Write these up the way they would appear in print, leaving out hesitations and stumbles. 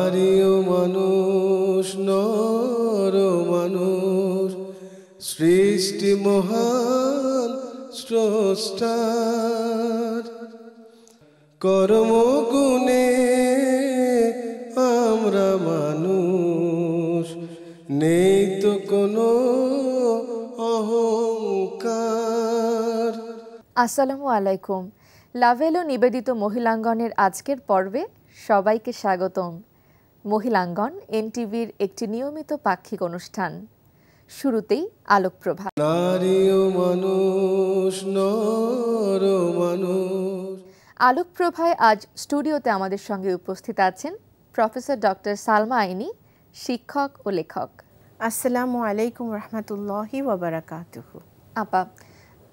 নারীও মানুষ নর মানুষ সৃষ্টি মহান স্রষ্টার কর্মগুণে আমরা মানুষ নেই তো কোনো অহংকার। আসসালামু আলাইকুম। লাভেলো নিবেদিত মহিলাঙ্গনের আজকের পর্বে সবাইকে স্বাগতম। মহিলাঙ্গন এনটিভির একটি নিয়মিত পাক্ষিক অনুষ্ঠান। শুরুতেই আলোকপ্রভা। নারীও মানুষ নর মানুষ। আলোকপ্রভায় আজ স্টুডিওতে আমাদের সঙ্গে উপস্থিত আছেন প্রফেসর ডক্টর সালমা আইনি, শিক্ষক ও লেখক। আসসালামু আলাইকুম রহমতুল্লাহি ওয়া বারাকাতুহু। আপা,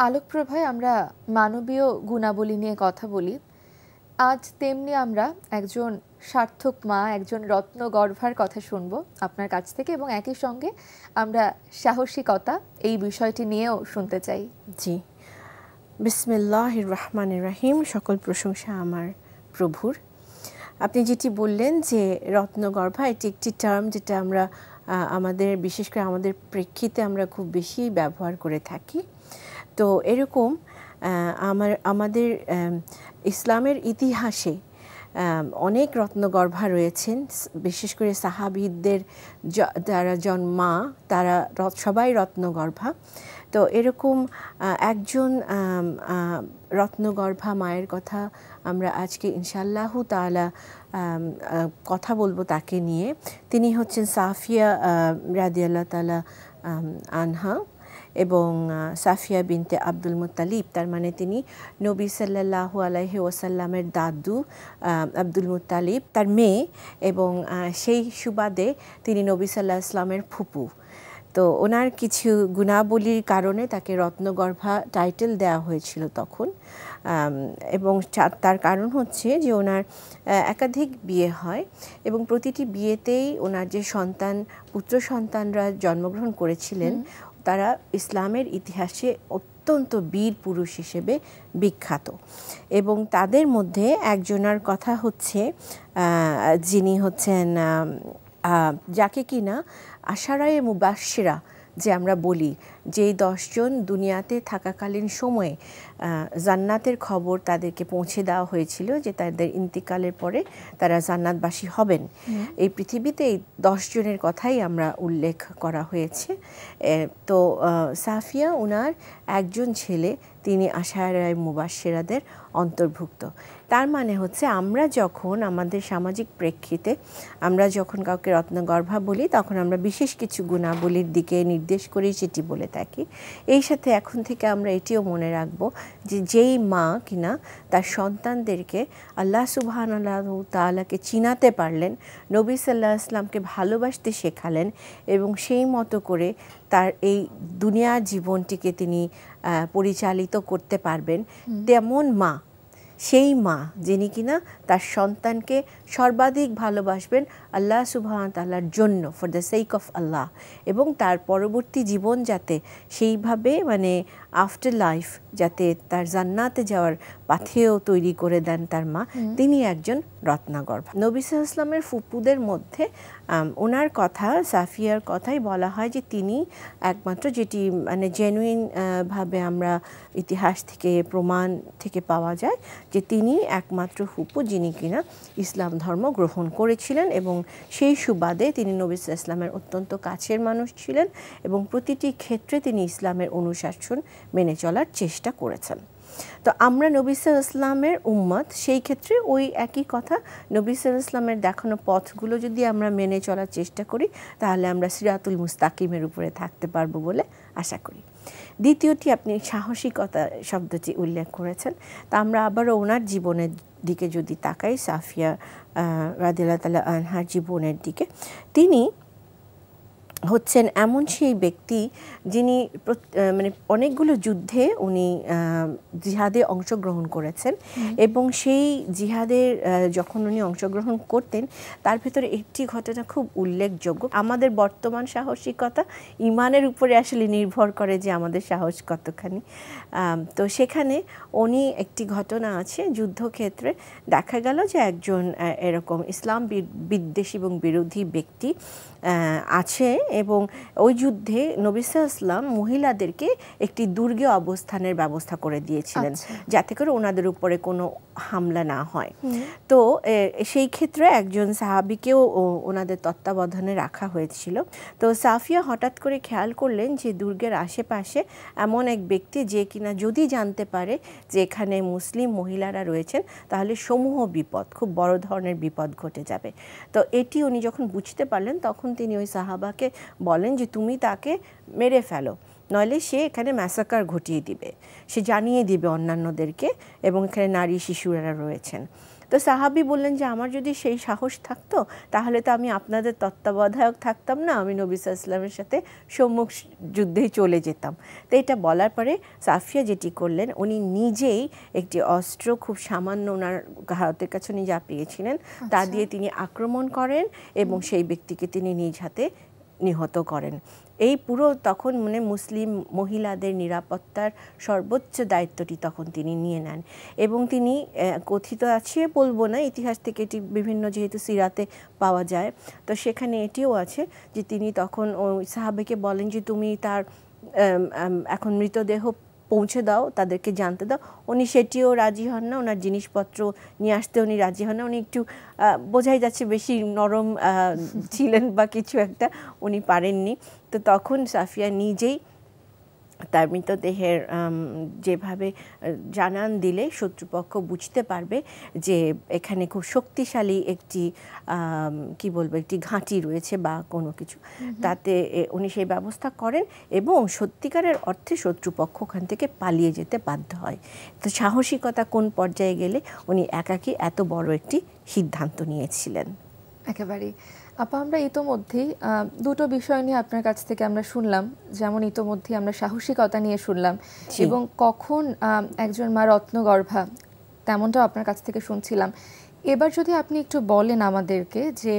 আলোকপ্রভায় আমরা মানবীয় গুণাবলী নিয়ে কথা বলি। আজ তেমনি আমরা একজন সার্থক মা, একজন রত্নগর্ভার কথা শুনব আপনার কাছ থেকে, এবং একই সঙ্গে আমরা সাহসিকতা এই বিষয়টি নিয়েও শুনতে চাই। জি, বিসমিল্লাহির রহমানির রহিম। সকল প্রশংসা আমার প্রভুর। আপনি যেটি বললেন যে রত্নগর্ভা, এটি একটি টার্ম যেটা আমরা আমাদের বিশেষ করে আমাদের প্রেক্ষিতে আমরা খুব বেশি ব্যবহার করে থাকি। তো এরকম আমাদের ইসলামের ইতিহাসে অনেক রত্নগর্ভা রয়েছেন, বিশেষ করে সাহাবীদের যারা জন্মা তারা সবাই রত্নগর্ভা। তো এরকম একজন রত্নগর্ভা মায়ের কথা আমরা আজকে ইনশাআল্লাহ তাআলা কথা বলবো তাকে নিয়ে। তিনি হচ্ছেন সাফিয়া রাদিয়াল্লাহু তাআলা আনহা এবং সাফিয়া বিনতে আব্দুল মুত্তালিব, তার মানে তিনি নবী সাল্লাল্লাহু আলাইহি ওয়াসাল্লামের দাদু আব্দুল মুত্তালিব তার মেয়ে, এবং সেই সুবাদে তিনি নবী সাল্লাল্লাহু আলাইহি ওয়াসাল্লামের ফুপু। তো ওনার কিছু গুণাবলীর কারণে তাকে রত্নগর্ভা টাইটেল দেওয়া হয়েছিল তখন, এবং তার কারণ হচ্ছে যে ওনার একাধিক বিয়ে হয় এবং প্রতিটি বিয়েতেই ওনার যে পুত্র সন্তানরা জন্মগ্রহণ করেছিলেন তারা ইসলামের ইতিহাসে অত্যন্ত বীর পুরুষ হিসেবে বিখ্যাত। এবং তাদের মধ্যে একজনের কথা হচ্ছে যিনি হচ্ছেন যাকে কিনা আশারায়ে মুবাশশিরা যে আমরা বলি, যেই 10 জন দুনিয়াতে থাকাকালীন সময়ে জান্নাতের খবর তাদেরকে পৌঁছে দেওয়া হয়েছিল যে তাদের ইন্তিকালের পরে তারা জান্নাতবাসী হবেন। এই পৃথিবীতে এই 10 জনের কথাই আমরা উল্লেখ করা হয়েছে। তো সাফিয়া ওনার একজন ছেলে, তিনি আশারায়ে মুবাশশিরাদের অন্তর্ভুক্ত। তার মানে হচ্ছে আমরা যখন আমাদের সামাজিক প্রেক্ষিতে আমরা যখন কাউকে রত্নগর্ভা বলি তখন আমরা বিশেষ কিছু গুণাবলীর দিকে নির্দেশ করেই সেটি বলে থাকি। এই সাথে এখন থেকে আমরা এটিও মনে রাখবো যে যেই মা কিনা তার সন্তানদেরকে আল্লাহ সুবহানাহু ওয়া তাআলাকে চিনাতে পারলেন, নবী সাল্লাল্লাহু আলাইহি ওয়াসাল্লামকে ভালোবাসতে শেখালেন এবং সেই মতো করে তার এই দুনিয়ার জীবনটিকে তিনি পরিচালিত করতে পারবেন, তেমন মা, সেই মা যিনি কিনা তার সন্তানকে সর্বাধিক ভালোবাসবেন আল্লাহ সুবহানাহু ওয়া তাআলার জন্য, ফর দ্য সেক অফ আল্লাহ, এবং তার পরবর্তী জীবন যাতে সেইভাবে মানে আফটার লাইফ যাতে তার জান্নাতে যাওয়ার পাথেও তৈরি করে দেন তার মা, তিনি একজন রত্নগর্ভা। নবী সাল্লাল্লাহু আলাইহি ওয়াসাল্লামের ফুপুদের মধ্যে ওনার কথা, সাফিয়ার কথাই বলা হয় যে তিনি একমাত্র, যেটি মানে জেনুইন ভাবে আমরা ইতিহাস থেকে প্রমাণ থেকে পাওয়া যায় যে তিনি একমাত্র ফুপু যিনি কিনা ইসলাম ধর্ম গ্রহণ করেছিলেন, এবং সেই সুবাদে তিনি নবী সাল্লাল্লাহু আলাইহি ওয়াসাল্লামের অত্যন্ত কাছের মানুষ ছিলেন এবং প্রতিটি ক্ষেত্রে তিনি ইসলামের অনুশাসন মেনে চলার চেষ্টা করেছেন। তো আমরা নবী সাল্লাল্লাহু আলাইহি ওয়াসাল্লামের উম্মত, সেই ক্ষেত্রে ওই একই কথা, নবী সাল্লাল্লাহু আলাইহি ওয়াসাল্লামের দেখানো পথগুলো যদি আমরা মেনে চলার চেষ্টা করি তাহলে আমরা সিরাতুল মুস্তাকিমের উপরে থাকতে পারবো বলে আশা করি। দ্বিতীয়টি, আপনি সাহসিকতা শব্দটি উল্লেখ করেছেন। তা আমরা আবারও ওনার জীবনের দিকে যদি তাকাই, সাফিয়া রাদিয়াল্লাহু তাআলা আনহার জীবনের দিকে, তিনি হচ্ছেন এমন সেই ব্যক্তি যিনি মানে অনেকগুলো যুদ্ধে উনি জিহাদে অংশগ্রহণ করেছেন এবং সেই জিহাদের যখন উনি অংশগ্রহণ করতেন তার ভিতরে একটি ঘটনা খুব উল্লেখযোগ্য। আমাদের বর্তমান সাহসিকতা ইমানের উপরে আসলে নির্ভর করে যে আমাদের সাহস কতখানি। তো সেখানে উনি একটি ঘটনা আছে যুদ্ধক্ষেত্রে, দেখা গেল যে একজন এরকম ইসলাম বিদ্বেষী এবং বিরোধী ব্যক্তি আছে এবং ওই যুদ্ধে নবী সাল্লাল্লাহু আলাইহি ওয়াসাল্লাম মহিলাদেরকে একটি দুর্গে অবস্থানের ব্যবস্থা করে দিয়েছিলেন যাতে করে ওনাদের উপরে কোনো হামলা না হয়। তো সেই ক্ষেত্রে একজন সাহাবীকেও ওনাদের তত্ত্বাবধানে রাখা হয়েছিল। তো সাফিয়া হঠাৎ করে খেয়াল করলেন যে দুর্গের আশেপাশে এমন এক ব্যক্তি যে কিনা যদি জানতে পারে যে এখানে মুসলিম মহিলারা রয়েছেন তাহলে সমূহ বিপদ, খুব বড় ধরনের বিপদ ঘটে যাবে। তো এটি উনি যখন বুঝতে পারলেন তখন তিনি ওই সাহাবাকে বলেন যে তুমি তাকে মেরে ফেলো, নইলে সে এখানে ম্যাসাকার ঘটিয়ে দিবে, সে জানিয়ে দিবে অন্যান্যদেরকে এবং এখানে নারী শিশুরা রয়েছেন। তো সাহাবী বললেন যে আমার যদি সেই সাহস থাকতো তাহলে তো আমি আপনাদের তত্ত্বাবধায়ক থাকতাম না, আমি নবী সাল্লাল্লাহু আলাইহি ওয়াসাল্লামের সাথে সম্মুখ যুদ্ধেই চলে যেতাম। তো এটা বলার পরে সাফিয়া যেটি করলেন, উনি নিজেই একটি অস্ত্র খুব সামান্য ওনার হাতের কাছে উনি যা পেয়েছিলেন তা দিয়ে তিনি আক্রমণ করেন এবং সেই ব্যক্তিকে তিনি নিজ হাতে নিহত করেন। এই পুরো তখন মানে মুসলিম মহিলাদের নিরাপত্তার সর্বোচ্চ দায়িত্বটি তখন তিনি নিয়ে নেন এবং তিনি কথিত আছে বলবো না, ইতিহাস থেকে এটি বিভিন্ন যেহেতু সিরাতে পাওয়া যায় তো সেখানে এটিও আছে যে তিনি তখন ওই সাহাবাকে বলেন যে তুমি তার এখন মৃতদেহ পৌঁছে দাও, তাদেরকে জানতে দাও। উনি সেটিও রাজি হন না, ওনার জিনিসপত্র নিয়ে আসতে উনি রাজি হন না। উনি একটু বোঝাই যাচ্ছে বেশি নরম ছিলেন বা কিছু একটা, উনি পারেননি। তো তখন সাফিয়া নিজেই তার মৃতদেহের যেভাবে জানান দিলে শত্রুপক্ষ বুঝতে পারবে যে এখানে খুব শক্তিশালী একটি কি বলবো একটি ঘাঁটি রয়েছে বা কোনো কিছু, তাতে উনি সেই ব্যবস্থা করেন এবং সত্যিকারের অর্থে শত্রুপক্ষ ওখান থেকে পালিয়ে যেতে বাধ্য হয়। তো সাহসিকতা কোন পর্যায়ে গেলে উনি একাকী এত বড় একটি সিদ্ধান্ত নিয়েছিলেন। একেবারেই আপা, আমরা ইতোমধ্যেই দুটো বিষয় নিয়ে আপনার কাছ থেকে আমরা শুনলাম, যেমন ইতোমধ্যেই আমরা সাহসিকতা নিয়ে শুনলাম এবং কখন একজন মা রত্নগর্ভা তেমনটাও আপনার কাছ থেকে শুনছিলাম। এবার যদি আপনি একটু বলেন আমাদেরকে যে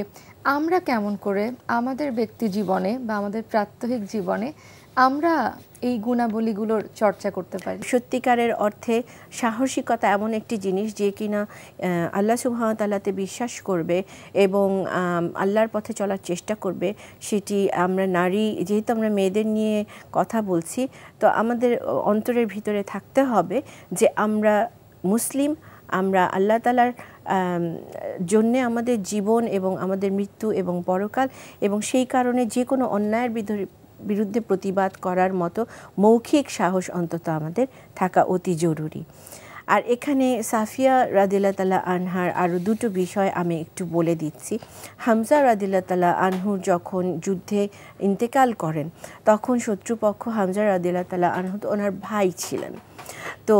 আমরা কেমন করে আমাদের ব্যক্তি জীবনে বা আমাদের প্রাত্যহিক জীবনে আমরা এই গুণাবলীগুলোর চর্চা করতে পারি। সত্যিকারের অর্থে সাহসিকতা এমন একটি জিনিস যে কিনা আল্লাহ সুবহানাহু ওয়া তাআলাতে বিশ্বাস করবে এবং আল্লাহর পথে চলার চেষ্টা করবে। সেটি আমরা নারী, যেহেতু আমরা মেয়েদের নিয়ে কথা বলছি, তো আমাদের অন্তরের ভিতরে থাকতে হবে যে আমরা মুসলিম, আমরা আল্লাহ তাআলার জন্যে আমাদের জীবন এবং আমাদের মৃত্যু এবং পরকাল, এবং সেই কারণে যে কোনো অন্যায়ের বিরুদ্ধে প্রতিবাদ করার মতো মৌখিক সাহস অন্তত আমাদের থাকা অতি জরুরি। আর এখানে সাফিয়া রাদিয়াল্লাহু তাআলা আনহার আরও দুটো বিষয় আমি একটু বলে দিচ্ছি। হামজা রাদিয়াল্লাহু তাআলা আনহু যখন যুদ্ধে ইন্তেকাল করেন তখন শত্রুপক্ষ হামজা রাদিয়াল্লাহু তাআলা আনহু তো ওনার ভাই ছিলেন, তো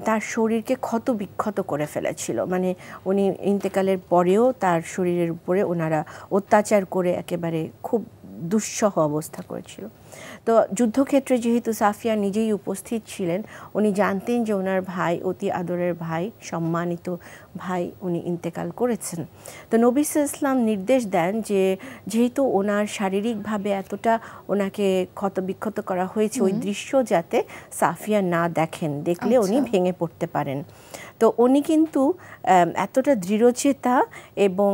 তার শরীরকে ক্ষত বিক্ষত করে ফেলেছিল, মানে উনি ইন্তেকালের পরেও তার শরীরের উপরে ওনারা অত্যাচার করে একেবারে খুব দুঃসহ অবস্থা করেছিল। তো যুদ্ধক্ষেত্রে যেহেতু সাফিয়া নিজেই উপস্থিত ছিলেন, উনি জানতেন যে ওনার ভাই, অতি আদরের ভাই, সম্মানিত ভাই, উনি ইন্তেকাল করেছেন। তো নবী সাল্লাল্লাহু আলাইহি ওয়াসাল্লাম নির্দেশ দেন যে যেহেতু ওনার শারীরিকভাবে এতটা ওনাকে ক্ষতবিক্ষত করা হয়েছে, ওই দৃশ্য যাতে সাফিয়া না দেখেন, দেখলে উনি ভেঙে পড়তে পারেন। তো উনি কিন্তু এতটা দৃঢ়চেতা এবং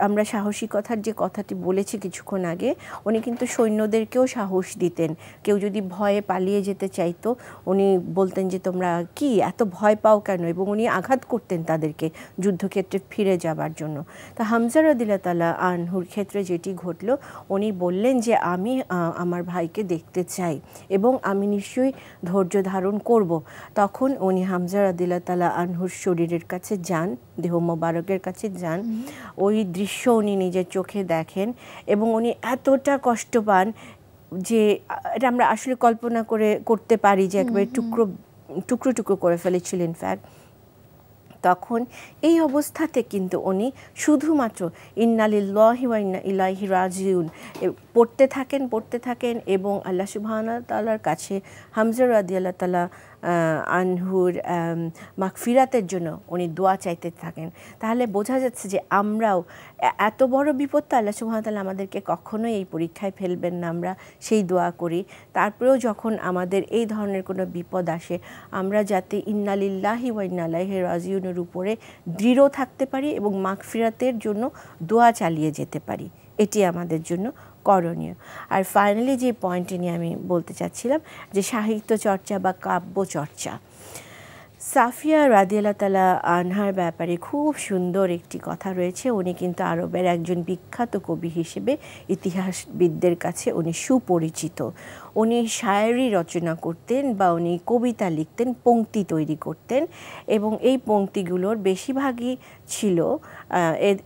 আমরা সাহসিকতার যে কথাটি বলেছি কিছুক্ষণ আগে, উনি কিন্তু সৈন্যদেরকেও সাহস দিতেন। কেউ যদি ভয়ে পালিয়ে যেতে চাইতো উনি বলতেন যে তোমরা কি এত ভয় পাও কেন, এবং উনি আঘাত করতেন তাদেরকে যুদ্ধক্ষেত্রে ফিরে যাবার জন্য। তা হামজা রাদিয়াল্লাহু তাআলা আনহুর ক্ষেত্রে যেটি ঘটলো, উনি বললেন যে আমি আমার ভাইকে দেখতে চাই এবং আমি নিশ্চয়ই ধৈর্য ধারণ করব। তখন উনি হামজা রাদিয়াল্লাহু তাআলা আনহুর শরীরের কাছে যান, দেহ মোবারকের কাছে যান, ওই দৃশ্য উনি নিজের চোখে দেখেন এবং উনি এতটা কষ্ট পান যে এটা আমরা আসলে কল্পনা করতে পারি যে একবারে টুকরো টুকরো করে ফেলেছিলেন ইনফ্যাক্ট। তখন এই অবস্থাতে কিন্তু উনি শুধুমাত্র ইন্না লিল্লাহি ওয়া ইন্না ইলাইহি রাজিউন পড়তে থাকেন এবং আল্লাহ সুবহানাহু ওয়া তাআলার কাছে হামজা রাদিয়াল্লাহু তাআলা আনহুর মাগফিরাতের জন্য উনি দোয়া চাইতে থাকেন। তাহলে বোঝা যাচ্ছে যে আমরাও এত বড় বিপদ তো আল্লাহ সুবহানাহু ওয়া তাআলা আমাদেরকে কখনোই এই পরীক্ষায় ফেলবেন না, আমরা সেই দোয়া করি। তারপরেও যখন আমাদের এই ধরনের কোনো বিপদ আসে আমরা যাতে ইন্না লিল্লাহি ওয়া ইন্না ইলাইহি রাজিউনের উপরে দৃঢ় থাকতে পারি এবং মাগফিরাতের জন্য দোয়া চালিয়ে যেতে পারি, এটি আমাদের জন্য করণীয়। আর ফাইনালি যে পয়েন্টটি নিয়ে আমি বলতে চাচ্ছিলাম যে সাহিত্য চর্চা বা কাব্য চর্চা, সাফিয়া রাদিয়াল্লাহু তাআলা আনহার ব্যাপারে খুব সুন্দর একটি কথা রয়েছে। উনি কিন্তু আরবের একজন বিখ্যাত কবি হিসেবে ইতিহাসবিদদের কাছে উনি সুপরিচিত। উনি শায়েরি রচনা করতেন বা উনি কবিতা লিখতেন, পংক্তি তৈরি করতেন এবং এই পংক্তিগুলোর বেশিরভাগই ছিল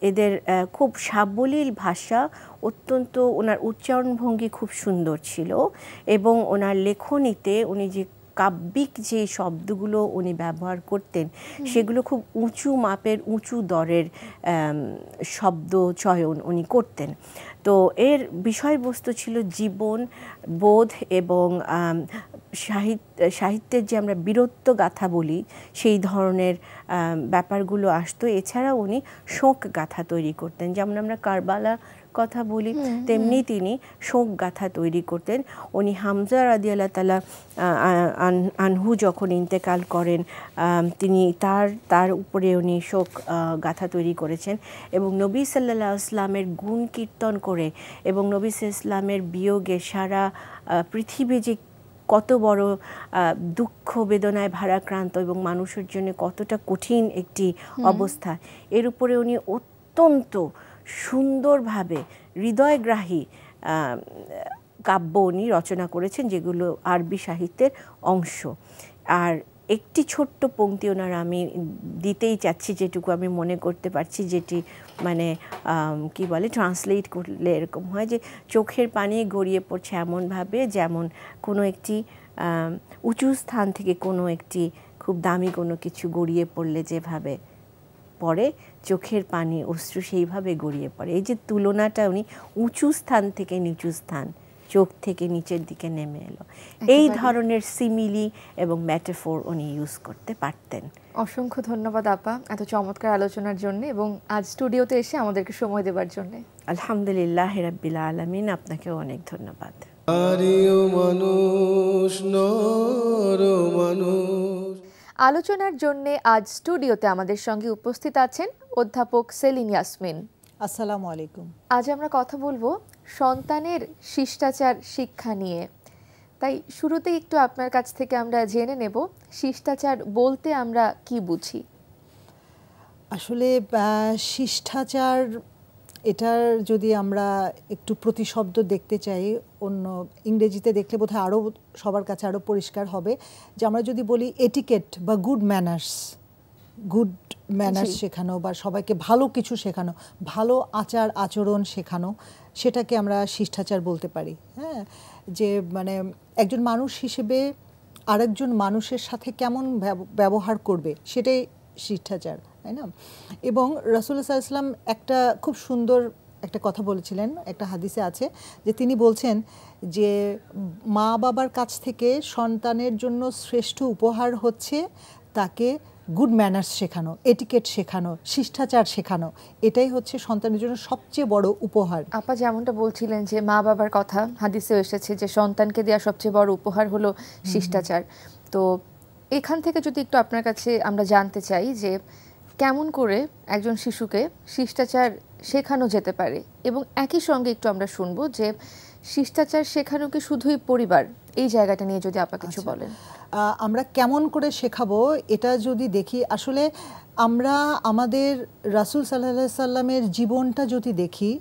এদের খুব সাবলীল ভাষা, অত্যন্ত ওনার উচ্চারণ ভঙ্গি খুব সুন্দর ছিল এবং ওনার লেখনীতে উনি যে কাব্যিক যে শব্দগুলো উনি ব্যবহার করতেন সেগুলো খুব উঁচু মাপের, উঁচু দরের শব্দ চয়ন উনি করতেন। তো এর বিষয়বস্তু ছিল জীবন বোধ এবং সাহিত্যের যে আমরা বীরত্ব গাথা বলি সেই ধরনের ব্যাপারগুলো আসতো। এছাড়াও উনি শোক গাথা তৈরি করতেন, যেমন আমরা কারবালা কথা বলি তেমনি তিনি শোক গাথা তৈরি করতেন। উনি হামজা রাদিয়াল্লাহু তাআলা আনহু যখন ইন্তেকাল করেন তিনি তার উপরে উনি শোক গাথা তৈরি করেছেন এবং নবী সাল্লাল্লাহু আলাইহি ওয়াসাল্লামের গুণ কীর্তন করে এবং নবী সাল্লাল্লাহু আলাইহি ওয়াসাল্লামের বিয়োগে সারা পৃথিবী যে কত বড় দুঃখ বেদনায় ভারাক্রান্ত এবং মানুষের জন্য কতটা কঠিন একটি অবস্থা, এর উপরে উনি অত্যন্ত সুন্দরভাবে হৃদয়গ্রাহী কাব্য উনি রচনা করেছেন যেগুলো আরবি সাহিত্যের অংশ। আর একটি ছোট্ট পংক্তি ওনার আমি দিতেই চাচ্ছি, যেটুকু আমি মনে করতে পারছি, যেটি মানে কি বলে ট্রান্সলেট করলে এরকম হয় যে চোখের পানি গড়িয়ে পড়ছে এমনভাবে যেমন কোনো একটি উঁচু স্থান থেকে কোনো একটি খুব দামি কোনো কিছু গড়িয়ে পড়লে যেভাবে পড়ে চোখের পানি অশ্রু সেইভাবে গড়িয়ে পড়ে। এই যে তুলনাটা উনি উঁচু স্থান থেকে নিচু স্থান, চোখ থেকে নিচের দিকে নেমে এলো, এই ধরনের সিমিলি এবং ম্যাটাফোর উনি ইউজ করতে পারতেন। অসংখ্য ধন্যবাদ আপা এত চমৎকার আলোচনার জন্য এবং আজ স্টুডিওতে এসে আমাদেরকে সময় দেওয়ার জন্য। আলহামদুলিল্লাহ রাব্বিল আলামিন, আপনাকেও অনেক ধন্যবাদ। আলোচনার জন্য আজ স্টুডিওতে আমাদের সঙ্গে উপস্থিত আছেন অধ্যাপক সেলিন ইয়াসমিন। আসসালামু আলাইকুম। আজ আমরা কথা বলবো সন্তানের শিষ্টাচার শিক্ষা নিয়ে। তাই শুরুতেই একটু আপনার কাছ থেকে আমরা জেনে নেব শিষ্টাচার বলতে আমরা কি বুঝি। আসলে শিষ্টাচার এটার যদি আমরা একটু প্রতিশব্দ দেখতে চাই, অন্য ইংরেজিতে দেখলে বোধহয় আরও সবার কাছে আরও পরিষ্কার হবে যে আমরা যদি বলি এটিকেট বা গুড ম্যানার্স শেখানো বা সবাইকে ভালো কিছু শেখানো, ভালো আচার আচরণ শেখানো, সেটাকে আমরা শিষ্টাচার বলতে পারি। হ্যাঁ, যে মানে একজন মানুষ হিসেবে আরেকজন মানুষের সাথে কেমন ব্যবহার করবে সেটাই শিষ্টাচার, তাই না? এবং রাসূলুল্লাহ সাল্লাল্লাহু আলাইহি ওয়াসাল্লাম একটা খুব সুন্দর একটা কথা বলেছিলেন, একটা হাদিসে আছে যে তিনি বলছেন যে মা বাবার কাছ থেকে সন্তানের জন্য শ্রেষ্ঠ উপহার হচ্ছে তাকে গুড ম্যানার্স শেখানো, এটিকেট শেখানো, শিষ্টাচার শেখানো, এটাই হচ্ছে সন্তানের জন্য সবচেয়ে বড় উপহার। আপা যেমনটা বলছিলেন যে মা বাবার কথা হাদিসেও এসেছে যে সন্তানকে দেওয়া সবচেয়ে বড় উপহার হলো শিষ্টাচার। তো এখান থেকে যদি একটু আপনার কাছে আমরা জানতে চাই যে কেমন করে একজন শিশুকে শিষ্টাচার শেখানো যেতে পারে এবং একই সঙ্গে একটু আমরা শুনবো যে শিষ্টাচার শেখানো কি শুধুই পরিবার, এই জায়গাটা নিয়ে যদি আপা কিছু বলেন। আমরা কেমন করে শেখাবো এটা যদি দেখি, আসলে আমরা আমাদের রাসূল সাল্লাল্লাহু আলাইহি সাল্লামের জীবনটা যদি দেখি,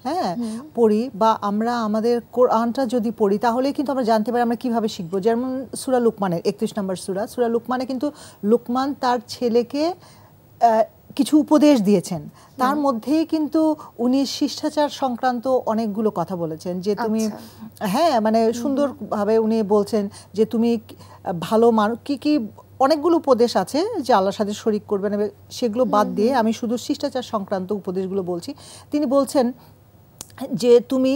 হ্যাঁ, পড়ি বা আমরা আমাদের কোরআনটা যদি পড়ি তাহলে কিন্তু আমরা জানতে পারি আমরা কিভাবে শিখবো। যেমন সূরা লুকমানের 31 নম্বর সূরা লুকমানে কিন্তু লুকমান তার ছেলেকে কিছু উপদেশ দিয়েছেন, তার মধ্যেই কিন্তু উনি শিষ্টাচার সংক্রান্ত অনেকগুলো কথা বলেছেন যে তুমি হ্যাঁ মানে সুন্দরভাবে উনি বলছেন যে তুমি ভালো মানুষ কি অনেকগুলো উপদেশ আছে যে আল্লাহর সাথে শরীক করবেন, এবং সেগুলো বাদ দিয়ে আমি শুধু শিষ্টাচার সংক্রান্ত উপদেশগুলো বলছি। তিনি বলছেন যে তুমি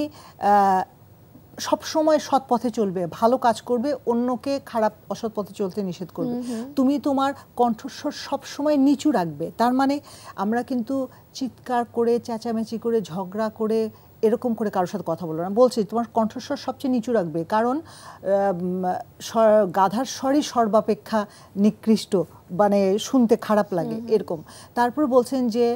সব সময় সৎ পথে চলবে, ভালো কাজ করবে, অন্যকে খারাপ অসৎ পথে চলতে নিষেধ করবে। তুমি তোমার কণ্ঠস্বর সব সময় নিচু রাখবে। তার মানে আমরা কিন্তু চিৎকার করে, চেঁচামেচি করে, ঝগড়া করে, এরকম করে কারোর সাথে কথা বলবো না। বলছি তোমার কণ্ঠস্বর সবচেয়ে নিচু রাখবে, কারণ গাধার স্বরই সর্বাপেক্ষা নিকৃষ্ট, মানে শুনতে খারাপ লাগে এরকম। তারপর বলছেন যে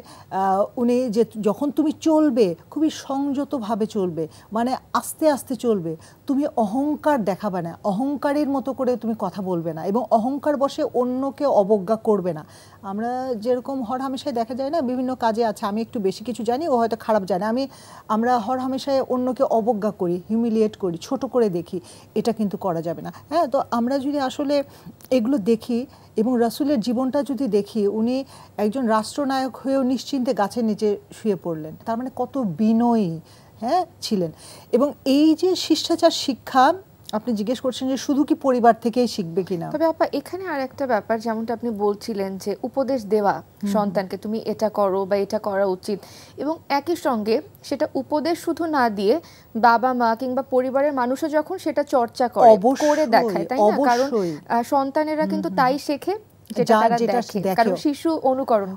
উনি যে যখন তুমি চলবে খুবই সংযতভাবে চলবে, মানে আস্তে আস্তে চলবে, তুমি অহংকার দেখাবে না, অহংকারের মতো করে তুমি কথা বলবে না, এবং অহংকার বশে অন্যকে অবজ্ঞা করবে না। আমরা যেরকম হরহামেশাই দেখা যায় না, বিভিন্ন কাজে আছে, আমি একটু বেশি কিছু জানি, ও হয়তো খারাপ জানে, আমরা হরহামেশাই অন্যকে অবজ্ঞা করি, হিউমিলিয়েট করি, ছোট করে দেখি, এটা কিন্তু করা যাবে না। হ্যাঁ, তো আমরা যদি আসলে এগুলো দেখি এবং রাসূলের জীবনটা যদি দেখি, উনি একজন রাষ্ট্রনায়ক হয়েও নিশ্চিন্তে গাছের নিচে শুয়ে পড়লেন, তার মানে কত বিনয়ী ছিলেন। এবং এই যে শিষ্টাচার শিক্ষা আপনি জিজ্ঞেস করছেন যে শুধু কি পরিবার থেকেই শিখবে কিনা, তবে আপা এখানে আর একটা ব্যাপার, যেমনটা আপনি বলছিলেন যে উপদেশ দেওয়া সন্তানকে, তুমি এটা করো বা এটা করা উচিত, এবং একই সঙ্গে সেটা উপদেশ শুধু না দিয়ে বাবা মা কিংবা পরিবারের মানুষও যখন সেটা চর্চা করে দেখায়, তাই না? কারণ সন্তানেরা কিন্তু তাই শেখে যেটা দেখে, কারণ শিশু অনুকরণ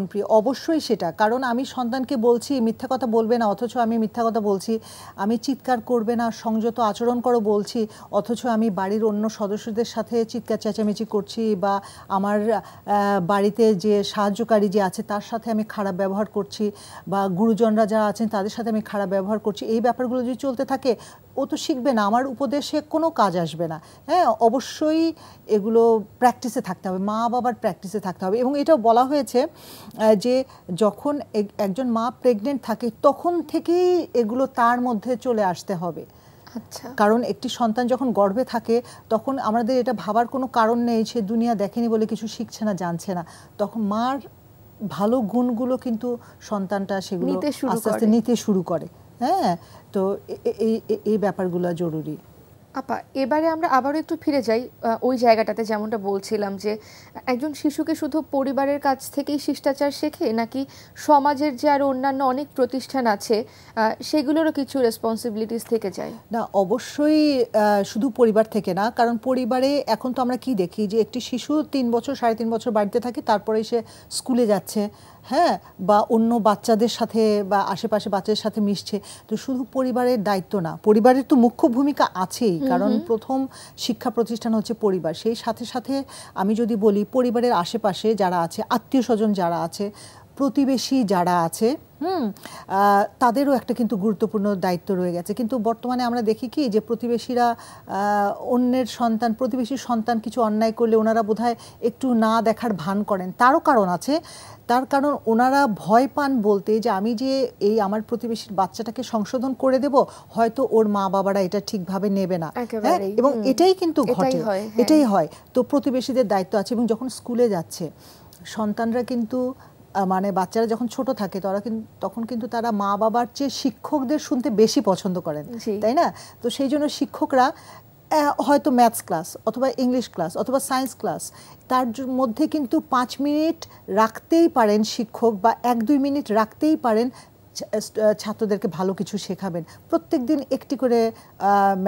প্রিয়। অবশ্যই সেটা। কারণ আমি সন্তানকে বলছি মিথ্যা কথা বলবে না, অথচ আমি মিথ্যা কথা বলছি, আমি চিৎকার করবে না, সংযত আচরণ করো বলছি, অথচ আমি বাড়ির অন্য সদস্যদের সাথে চিৎকার চেঁচামেচি করছি, বা আমার বাড়িতে যে সাহায্যকারী যে আছে তার সাথে আমি খারাপ ব্যবহার করছি, বা গুরুজনরা যারা আছেন তাদের সাথে আমি খারাপ ব্যবহার করছি। এই ব্যাপারগুলো যদি চলতে থাকে, ও তো শিখবে না, আমার উপদেশে কোনো কাজ আসবে না। হ্যাঁ, অবশ্যই এগুলো প্র্যাকটিসে থাকতে হবে, মা বাবার প্র্যাকটিসে থাকতে হবে। এবং এটাও বলা হয়েছে যে যখন একজন মা প্রেগনেন্ট থাকে তখন থেকেই এগুলো তার মধ্যে চলে আসতে হবে। কারণ একটি সন্তান যখন গর্ভে থাকে তখন আমাদের এটা ভাবার কোনো কারণ নেই সে দুনিয়া দেখেনি বলে কিছু শিখছে না, জানছে না। তখন মার ভালো গুণগুলো কিন্তু সন্তানটা সেগুলো আস্তে আস্তে নিতে শুরু করে। হ্যাঁ, তো এই ব্যাপারগুলো জরুরি। আপা এবারে আমরা আবারও একটু ফিরে যাই ওই জায়গাটাতে, যেমনটা বলছিলাম যে একজন শিশুকে শুধু পরিবারের কাছ থেকেই শিষ্টাচার শেখে, নাকি সমাজের যে আরও অন্যান্য অনেক প্রতিষ্ঠান আছে সেগুলোরও কিছু রেসপন্সিবিলিটিস থেকে যায়? না, অবশ্যই শুধু পরিবার থেকে না। কারণ পরিবারে এখন তো আমরা কি দেখি যে একটি শিশু 3 বছর 3.5 বছর বাড়িতে থাকে, তারপরে সে স্কুলে যাচ্ছে, হ্যাঁ, বা অন্য বাচ্চাদের সাথে বা আশেপাশে বাচ্চাদের সাথে মিশছে। তো শুধু পরিবারের দায়িত্ব না, পরিবারের তো মুখ্য ভূমিকা আছেই, কারণ প্রথম শিক্ষা প্রতিষ্ঠান হচ্ছে পরিবার। সেই সাথে সাথে আমি যদি বলি পরিবারের আশেপাশে যারা আছে, আত্মীয় স্বজন যারা আছে, প্রতিবেশী যারা আছে, তাদেরও একটা কিন্তু গুরুত্বপূর্ণ দায়িত্ব রয়ে গেছে। কিন্তু বর্তমানে আমরা দেখি কি যে প্রতিবেশীরা অন্যের সন্তান, প্রতিবেশীর সন্তান কিছু অন্যায় করলে ওনারা বোধহয় একটু না দেখার ভান করেন। তারও কারণ আছে, তার কারণ ওনারা ভয় পান বলতে যে আমি যে এই আমার প্রতিবেশীর বাচ্চাটাকে সংশোধন করে দেব, হয়তো ওর মা বাবারা এটা ঠিকভাবে নেবে না, এবং এটাই কিন্তু ঘটে, এটাই হয়। তো প্রতিবেশীদের দায়িত্ব আছে। এবং যখন স্কুলে যাচ্ছে সন্তানরা কিন্তু মানে বাচ্চারা যখন ছোট থাকে তখন কিন্তু তারা মা বাবার চেয়ে শিক্ষকদের শুনতে বেশি পছন্দ করেন, তাই না? তো সেই জন্য শিক্ষকরা হয়তো ম্যাথস ক্লাস অথবা ইংলিশ ক্লাস অথবা সায়েন্স ক্লাস, তার মধ্যে কিন্তু 5 মিনিট রাখতেই পারেন শিক্ষক, বা 1-2 মিনিট রাখতেই পারেন ছাত্রদেরকে ভালো কিছু শেখাবেন। প্রত্যেক দিন একটি করে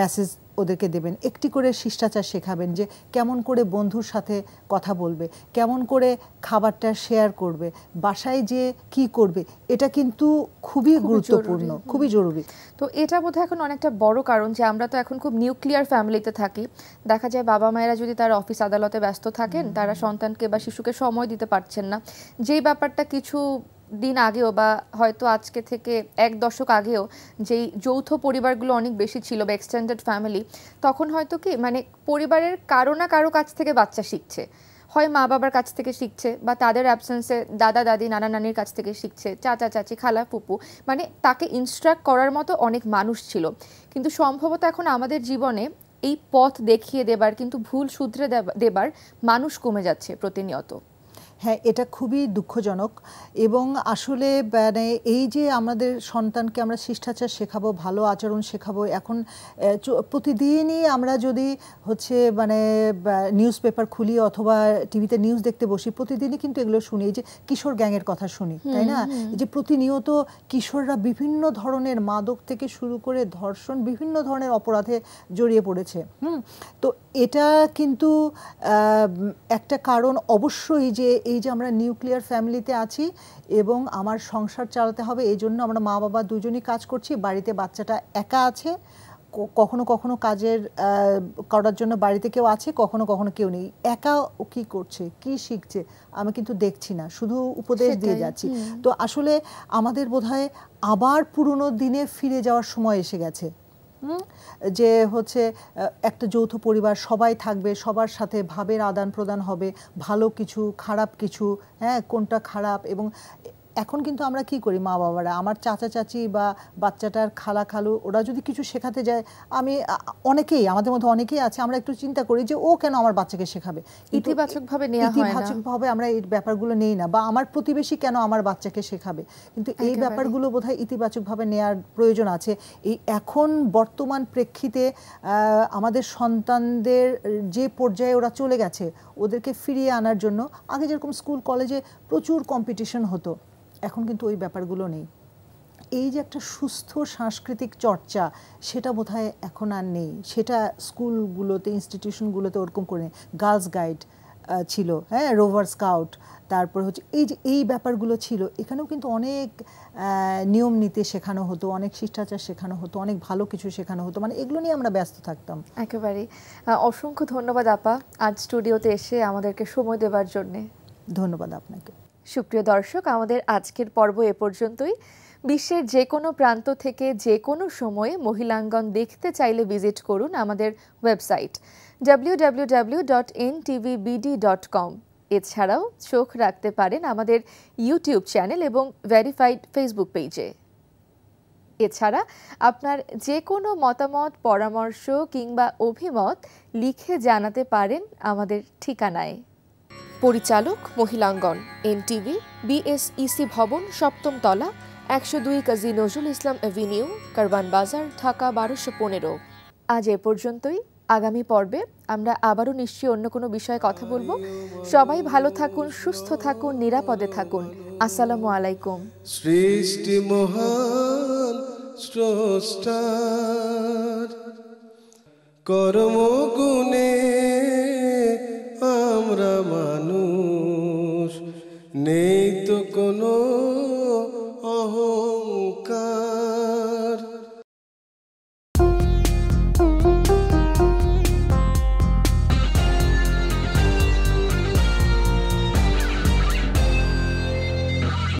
মেসেজ ওদেরকে দেবেন, একটি করে শিষ্টাচার শেখাবেন, যে কেমন করে বন্ধুর সাথে কথা বলবে, কেমন করে খাবারটা শেয়ার করবে, বাসায় যে কি করবে, এটা কিন্তু খুবই গুরুত্বপূর্ণ, খুবই জরুরি। তো এটা বোধহয় এখন অনেকটা বড় কারণ যে আমরা তো এখন খুব নিউক্লিয়ার ফ্যামিলিতে থাকি। দেখা যায় বাবা মায়েরা যদি তার অফিস আদালতে ব্যস্ত থাকেন, তারা সন্তানকে বা শিশুকে সময় দিতে পারছেন না। যেই ব্যাপারটা কিছু দিন আগেও বা হয়তো আজকে থেকে 1 দশক আগেও যেই যৌথ পরিবারগুলো অনেক বেশি ছিল বা এক্সটেন্ডেড ফ্যামিলি, তখন হয়তো কি মানে পরিবারের কারো না কারো কাছ থেকে বাচ্চা শিখছে, হয় মা বাবার কাছ থেকে শিখছে, বা তাদের অ্যাবসেন্সে দাদা দাদি নানা নানির কাছ থেকে শিখছে, চাচা চাচি খালা ফুপু, মানে তাকে ইনস্ট্রাক্ট করার মতো অনেক মানুষ ছিল। কিন্তু সম্ভবত এখন আমাদের জীবনে এই পথ দেখিয়ে দেবার, কিন্তু ভুল শুধরে দেবার মানুষ কমে যাচ্ছে প্রতিনিয়ত। হ্যাঁ, এটা খুবই দুঃখজনক এবং আসলে মানে এই যে আমাদের সন্তানকে আমরা শিষ্টাচার শেখাবো, ভালো আচরণ শেখাবো, এখন প্রতিদিনই আমরা যদি হচ্ছে মানে নিউজ পেপার খুলি অথবা টিভিতে নিউজ দেখতে বসি, প্রতিদিনই কিন্তু এগুলো শুনি, এই যে কিশোর গ্যাংয়ের কথা শুনি, তাই না? এই যে প্রতিনিয়ত কিশোররা বিভিন্ন ধরনের মাদক থেকে শুরু করে ধর্ষণ, বিভিন্ন ধরনের অপরাধে জড়িয়ে পড়েছে। তো এটা কিন্তু একটা কারণ অবশ্যই যে এই যে আমরা নিউক্লিয়ার ফ্যামিলিতে আছি এবং আমার সংসার চালাতে হবে, এই জন্য আমরা মা বাবা দুজনই কাজ করছি, বাড়িতে বাচ্চাটা একা আছে, কখনো কখনো কাজের করার জন্য বাড়িতে কেউ আছে, কখনো কখনো কেউ নেই, একা ও কী করছে, কি শিখছে আমি কিন্তু দেখছি না, শুধু উপদেশ দিয়ে যাচ্ছি। তো আসলে আমাদের বোধহয় আবার পুরনো দিনে ফিরে যাওয়ার সময় এসে গেছে, যে হচ্ছে একটা যৌথ পরিবার, সবাই থাকবে, সবার সাথে ভাবের আদান প্রদান হবে, ভালো কিছু খারাপ কিছু, হ্যাঁ কোনটা খারাপ। এবং এখন কিন্তু আমরা কি করি মা বাবারা, আমার চাচা চাচি বা বাচ্চাটার খালা খালু ওরা যদি কিছু শেখাতে যায়, আমি অনেকেই আমাদের মধ্যে অনেকেই আছে, আমরা একটু চিন্তা করি যে ও কেন আমার বাচ্চাকে শেখাবে, ইতিবাচকভাবে নেওয়া হয় না, ইতিবাচকভাবে আমরা এই ব্যাপারগুলো নেই না, বা আমার প্রতিবেশী কেন আমার বাচ্চাকে শেখাবে। কিন্তু এই ব্যাপারগুলো বোধহয় ইতিবাচকভাবে নেওয়ার প্রয়োজন আছে। এই এখন বর্তমান প্রেক্ষিতে আমাদের সন্তানদের যে পর্যায়ে ওরা চলে গেছে, ওদেরকে ফিরিয়ে আনার জন্য আগে যেরকম স্কুল কলেজে প্রচুর কম্পিটিশন হতো, এখন কিন্তু ওই ব্যাপারগুলো নেই। এই যে একটা সুস্থ সাংস্কৃতিক চর্চা, সেটা বোধহয় এখন আর নেই। সেটা স্কুলগুলোতে, ইনস্টিটিউশনগুলোতে ওরকম করে নেই। গার্লস গাইড ছিল, হ্যাঁ, রোভার স্কাউট, তারপর হচ্ছে এই যে এই ব্যাপারগুলো ছিল, এখানেও কিন্তু অনেক নিয়ম নীতি শেখানো হতো, অনেক শিষ্টাচার শেখানো হতো, অনেক ভালো কিছু শেখানো হতো, মানে এগুলো নিয়ে আমরা ব্যস্ত থাকতাম। একেবারেই। অসংখ্য ধন্যবাদ আপা আজ স্টুডিওতে এসে আমাদেরকে সময় দেওয়ার জন্যে। ধন্যবাদ আপনাকে। সুপ্রিয় দর্শক, আমাদের আজকের পর্ব এ পর্যন্তই। বিশ্বের যে কোনো প্রান্ত থেকে যে কোনো সময়ে মহিলাঙ্গন দেখতে চাইলে ভিজিট করুন আমাদের ওয়েবসাইট www.ntvbd.com। এছাড়াও চোখ রাখতে পারেন আমাদের ইউটিউব চ্যানেল এবং ভেরিফাইড ফেসবুক পেজে। এছাড়া আপনার যে কোনো মতামত, পরামর্শ কিংবা অভিমত লিখে জানাতে পারেন আমাদের ঠিকানায়। পরিচালক মহিলাঙ্গন, এনটিভি, বিএসইসি ভবন, 7ম তলা, 102 কাজী নজরুল ইসলাম এভিনিউ, কারওয়ান বাজার, ঢাকা 1215। আজ এ পর্যন্তই। আগামী পর্বে আমরা আবারও নিশ্চয়ই অন্য কোনো বিষয়ে কথা বলবো। সবাই ভালো থাকুন, সুস্থ থাকুন, নিরাপদে থাকুন। আসসালামু আলাইকুম। সৃষ্টি মহান স্রষ্টার কর্মগুণে